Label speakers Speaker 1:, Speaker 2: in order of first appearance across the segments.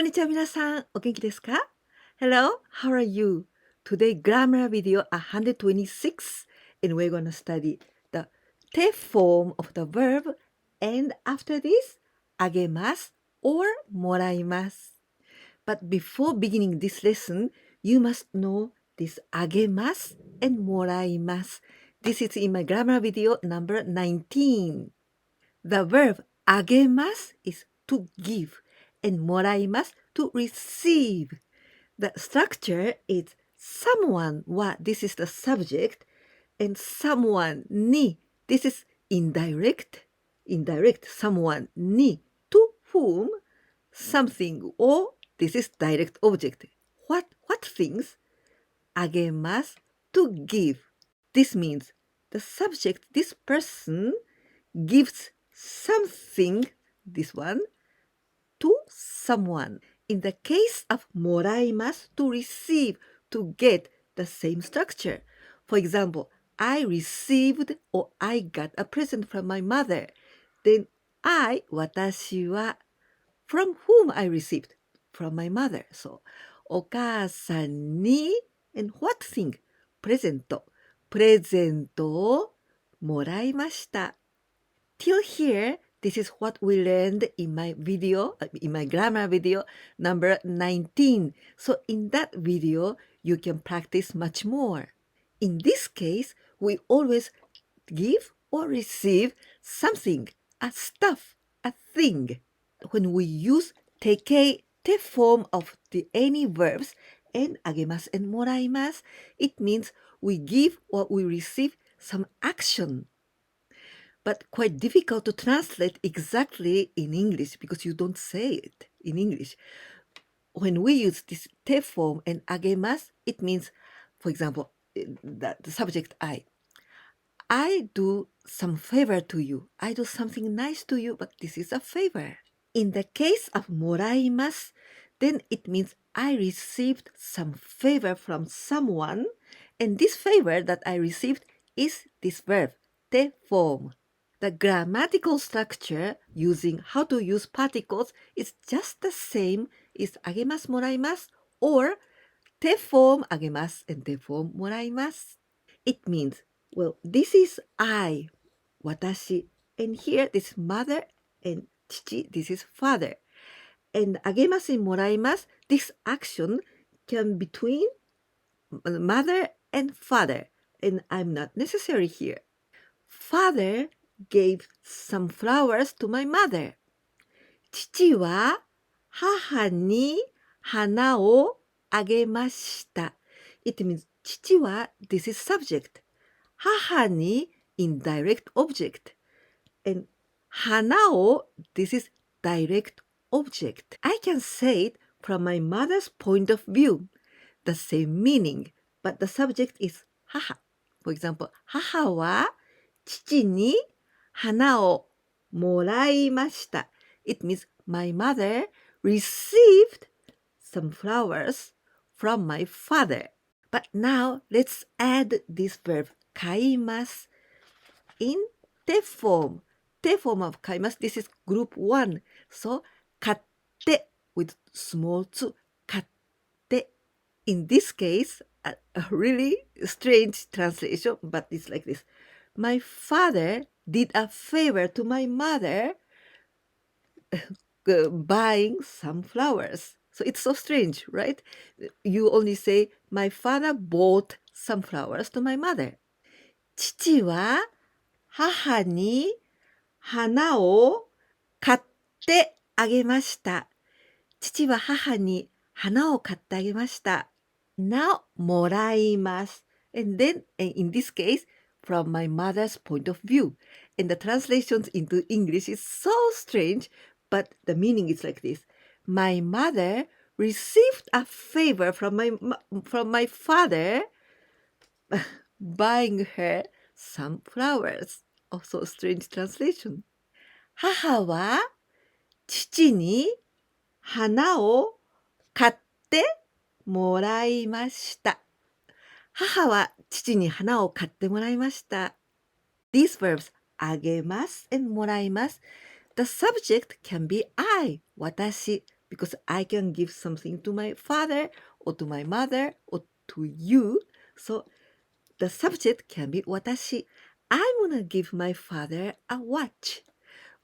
Speaker 1: んにちは皆さん、お元気ですか？ Hello, how are you? Today grammar video 126 and we're going to study the te form of the verb and after this, あげます or もらいます。But before beginning this lesson, you must know this あげます and もらいます。This is in my grammar video number 19. The verb あげます is to give and もらいます to receive. The structure is someone は this is the subject and someone に this is indirect someone に to whom something or this is direct object. What things? あげます to give. This means the subject, this person gives something, this one, to someone. In the case of もらいます to receive, to get the same structure. For example, I received or I got a present from my mother. Then 私は from whom I received? From my mother. So お母さんに and what thing? プレゼントをもらいました。Till here, this is what we learned in my grammar video number 19. So in that video, you can practice much more. In this case, we always give or receive something, a stuff, a thing. When we use te form of any verbs and あげます and もらいます, it means we give or we receive some action.But quite difficult to translate exactly in English because you don't say it in English. When we use this te form and あげます, it means, for example, the subject I do some favor to you. I do something nice to you, but this is a favor. In the case of もらいます, then it means I received some favor from someone, and this favor that I received is this verb, te form.The grammatical structure using how to use particles is just the same as あげます、もらいます or てform あげます and てform もらいます。It means, well, this is I, 私 and here this mother and 父 this is father. And あげます and もらいます this action can between mother and father and I'm not necessary here. Father gave some flowers to my mother. 父は母に花をあげました。It means 父は this is subject. 母に indirect object. And 花を this is direct object. I can say it from my mother's point of view. The same meaning, but the subject is 母. For example, 母は父に花をもらいました。It means my mother received some flowers from my father. But now let's add this verb 買います in て form. て form of 買います This is group 1. So 買って with small 2. 買って In this case, a really strange translation, but it's like this.My father did a favor to my mother buying some flowers. So it's so strange, right? You only say, my father bought some flowers to my mother. 父は母に花を買ってあげました。父は母に花を買ってあげました。Now もらいます。And then, in this case,from my mother's point of view. And the translations into English is so strange, but the meaning is like this. My mother received a favor from my father buying her some flowers. Also strange translation. 母は父に花を買ってもらいました。母は父に花を買ってもらいました。These verbs あげます and もらいます。The subject can be I, 私 because I can give something to my father or to my mother or to you. So the subject can be 私. I'm gonna give my father a watch.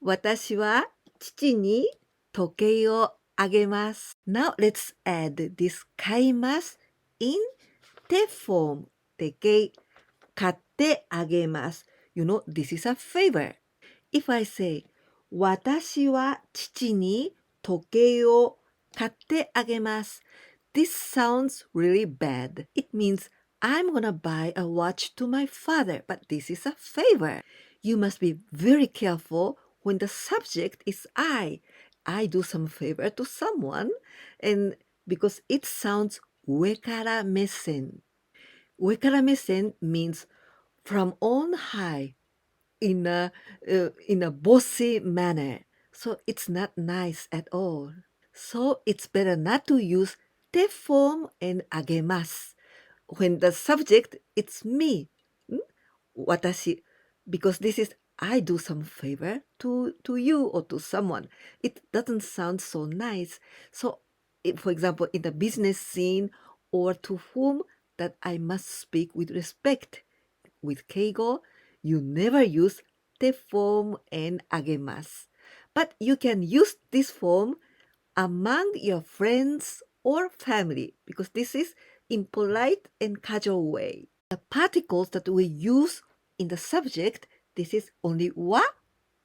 Speaker 1: 私は父に時計をあげます。Now let's add this 買います in 手 form 時計買ってあげます。You know, this is a favor. If I say 私は父に時計を買ってあげます。This sounds really bad. It means I'm gonna buy a watch to my father, but this is a favor. You must be very careful when the subject is I. I do some favor to someone, and because it sounds 上から目線。上から目線 means from on high in a bossy manner. So it's not nice at all. So it's better not to use 手 form and あげます when the subject it's me, 私, because this is I do some favor to you or to someone. It doesn't sound so nice. So, for example, in the business scene or to whom that I must speak with respect. With keigo, you never use 手 form and あげます. But you can use this form among your friends or family because this is in polite and casual way. The particles that we use in the subject, this is only は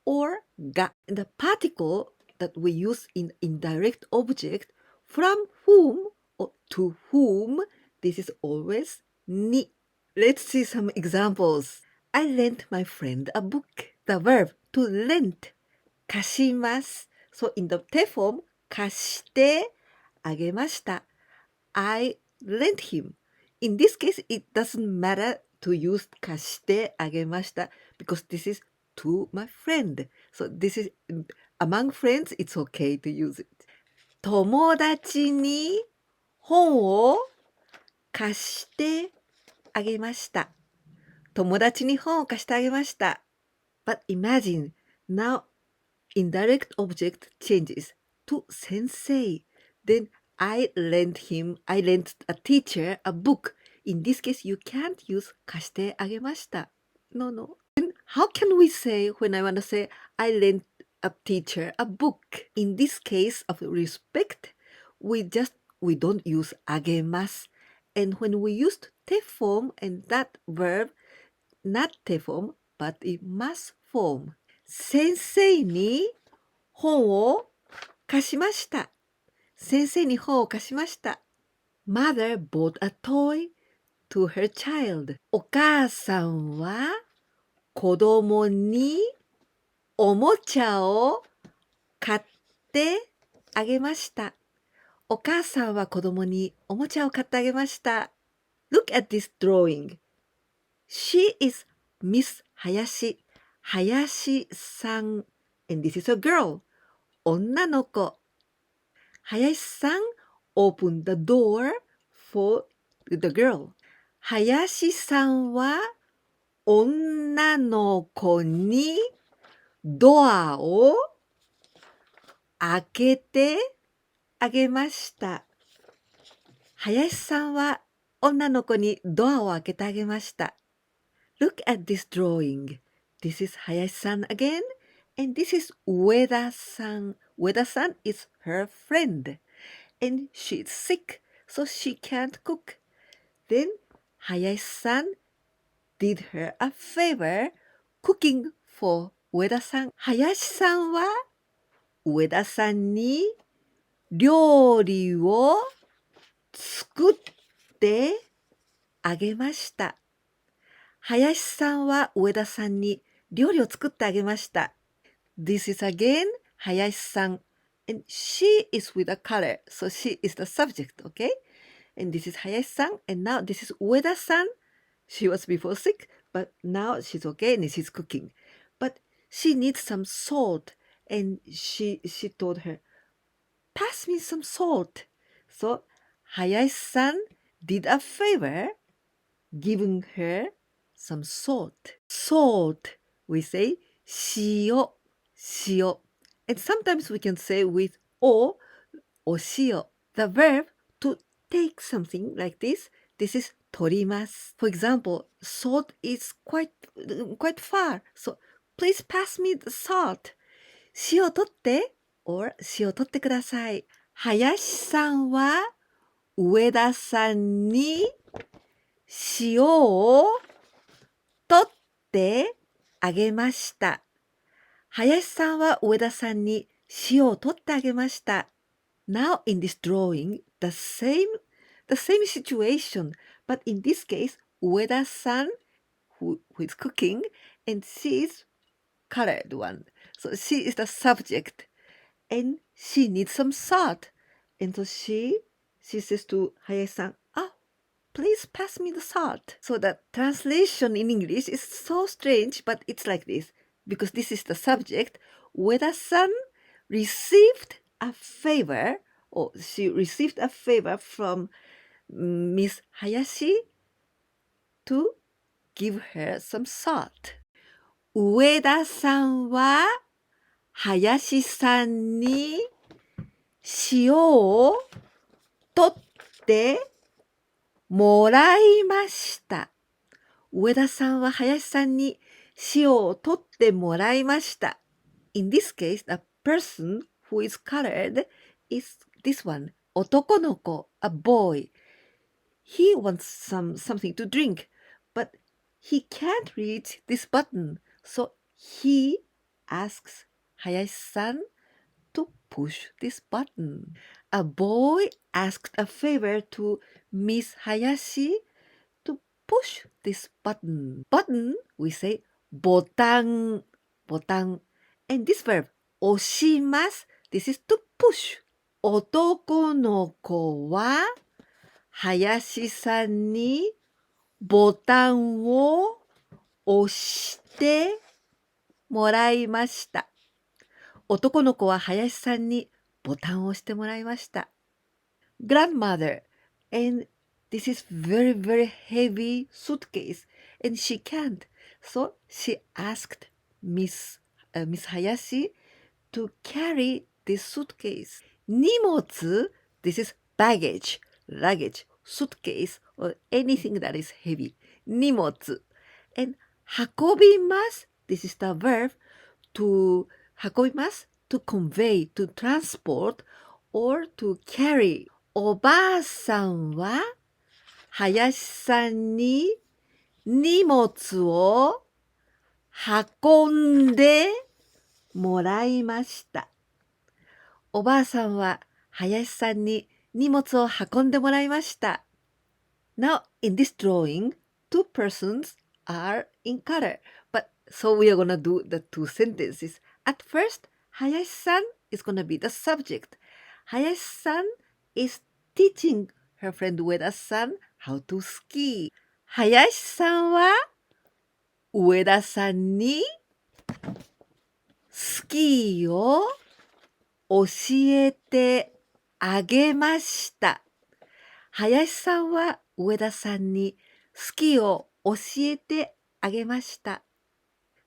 Speaker 1: or が. And the particle that we use in indirect object, from whom or to whom, this is always に. Let's see some examples. I lent my friend a book. The verb to lend, 貸します. So in the 手 form, 貸してあげました. I lent him. In this case, it doesn't matter to use 貸してあげました because this is to my friend. So this is among friends, it's okay to use it. 友達に本を貸してあげました。友達に本を貸してあげました。But imagine, now indirect object changes to sensei. Then I lent a teacher a book. In this case, you can't use 貸してあげました. No. Then how can we say when I want to say I lent a teacher a book? In this case of respect, we don't use あげます. And when we used 手 form and that verb, not 手 form, but in ます form. 先生に本を貸しました。先生に本を貸しました。Mother bought a toy to her child. お母さんは子供におもちゃを買ってあげました。お母さんは子供におもちゃを買ってあげました。Look at this drawing. She is Miss Hayashi. Hayashi-san. And this is a girl. 女の子。Hayashi-san opened the door for the girl. 林さんは女の子にドアを開けてあげました。林さんは女の子にドアを開けてあげました。Look at this drawing. This is Hayashi-san again, and this is Ueda-san. Ueda-san is her friend, and she's sick, so she can't cook. Then Hayashi-san did her a favor cooking for Ueda-san. Hayashi さんは上田さんに料理を作ってあげました。林さんは上田さんに料理を作ってあげました。This is again 林さん and she is with a color, so she is the subject, okay? And this is 林さん and now this is 上田さん. She was before sick, but now she's okay and she's cooking. But she needs some salt and she told her, pass me some salt. So 林さん did a favor giving her some salt. Salt, we say 塩. And sometimes we can say with o お塩. The verb to take something like this, this is 取ります. For example, salt is quite far. So please pass me the salt. 塩取って or 塩取ってください. 林さんは上田さんに塩を取ってあげました。林さんは上田さんに塩を取ってあげました。Now in this drawing, the same situation, but in this case, Ueda-san, who is cooking, and she is colored one. So she is the subject, and she needs some salt. And so she says to Hayashi-san, please pass me the salt. So the translation in English is so strange, but it's like this. Because this is the subject, Ueda-san received a favor, or she received a favor from Miss Hayashi to give her some salt. 上田さんは林さんに塩を取ってもらいました。上田さんは林さんに塩を取ってもらいました。In this case, the person who is colored is this one. 男の子, a boy. He wants something to drink, but he can't reach this button. So he asks Hayashi-san to push this button. A boy asked a favor to Miss Hayashi to push this button. Button, we say ボタン. And this verb, 押します. This is to push. 男の子は林さんにボタンを押してもらいました。男の子は林さんにボタンを押してもらいました。Grandmother, and this is very, very heavy suitcase, and she can't. So she asked Miss Hayashi to carry this suitcase. 荷物, this is baggage, luggage, suitcase, or anything that is heavy. 荷物. And 運びます, this is the verb to 運びます to convey, to transport, or to carry. おばあさんは林さんに荷物を運んでもらいました。おばあさんは林さんに荷物を運んでもらいました。Now, in this drawing, two persons are in color. But so we are going to do the two sentences. At first, Hayashi-san is going to be the subject. Hayashi-san is teaching her friend Ueda-san how to ski. 林さんは上田さんにスキーを教えてあげました。林さんは上田さんにスキーを教えてあげました。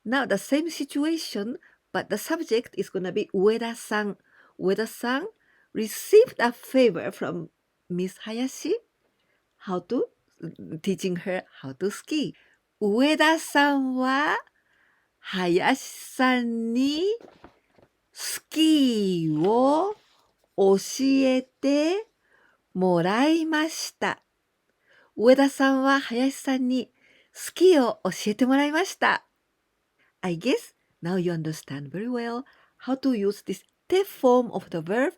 Speaker 1: Now the same situation, but the subject is going to be 上田さん。上田さん received a favor from Miss Hayashi teaching her how to ski. 上田さんは林さんにスキーを教えてもらいました。上田さんは林さんにスキーを教えてもらいました。I guess now you understand very well how to use this te form of the verb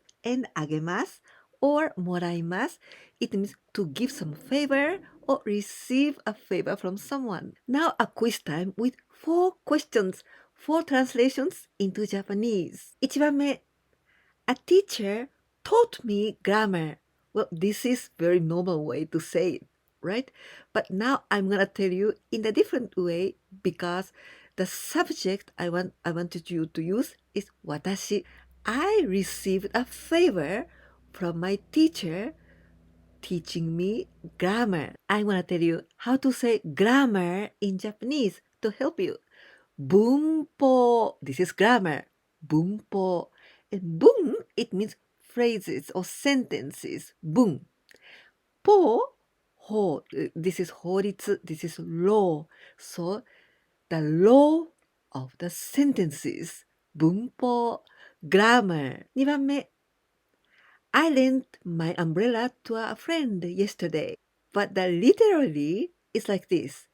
Speaker 1: あげます or もらいます。It means to give some favor or receive a favor from someone. Now a quiz time with 4 questions, 4 translations into Japanese. 1番目 A teacher taught me grammar. Well, this is very normal way to say it, right? But now I'm gonna tell you in a different way because the subject I wanted you to use is 私. I received a favor from my teacher teaching me grammar. I want to tell you how to say grammar in Japanese to help you. 文法. This is grammar. 文法. And 文, it means phrases or sentences, 文。法、法、this is 法律、this is law. So, the law of the sentences, 文法、grammar. 2番目。I lent my umbrella to a friend yesterday, but the literally is like this.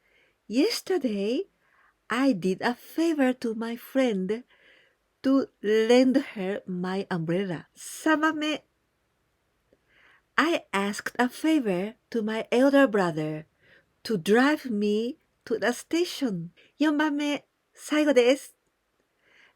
Speaker 1: Yesterday, I did a favor to my friend to lend her my umbrella. 3番目。I asked a favor to my elder brother to drive me to the station. 4番目。最後です。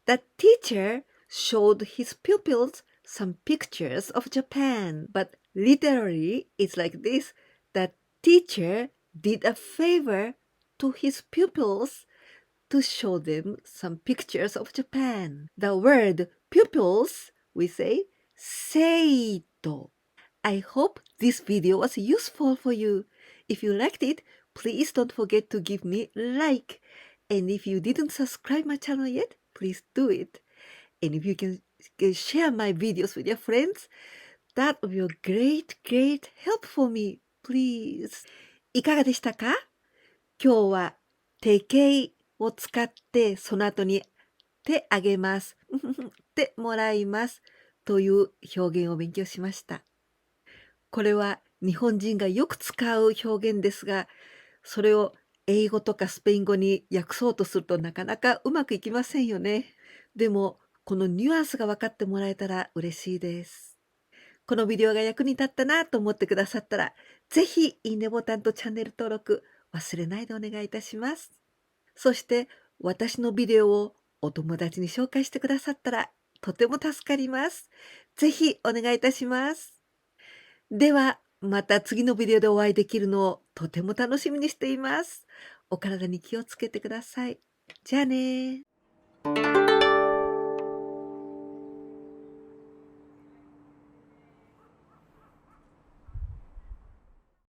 Speaker 1: The teacher showed his pupils some pictures of Japan, but literally it's like this. The teacher did a favor to his pupils to show them some pictures of Japan. The word pupils, we say 生徒. I hope this video was useful for you. If you liked it, please don't forget to give me a like. And if you didn't subscribe my channel yet, please do it. And if you can share my videos with your friends, that would be a great help for me. Please. いかがでしたか？今日は手形を使ってその後に手あげます。手もらいます。という表現を勉強しました。これは日本人がよく使う表現ですが、それを英語とかスペイン語に訳そうとするとなかなかうまくいきませんよね。でも、このニュアンスが分かってもらえたら嬉しいです。このビデオが役に立ったなと思ってくださったら、ぜひいいねボタンとチャンネル登録忘れないでお願いいたします。そして、私のビデオをお友達に紹介してくださったら、とても助かります。ぜひお願いいたします。では、また次のビデオでお会いできるのをとても楽しみにしています。お体に気をつけてください。じゃあね。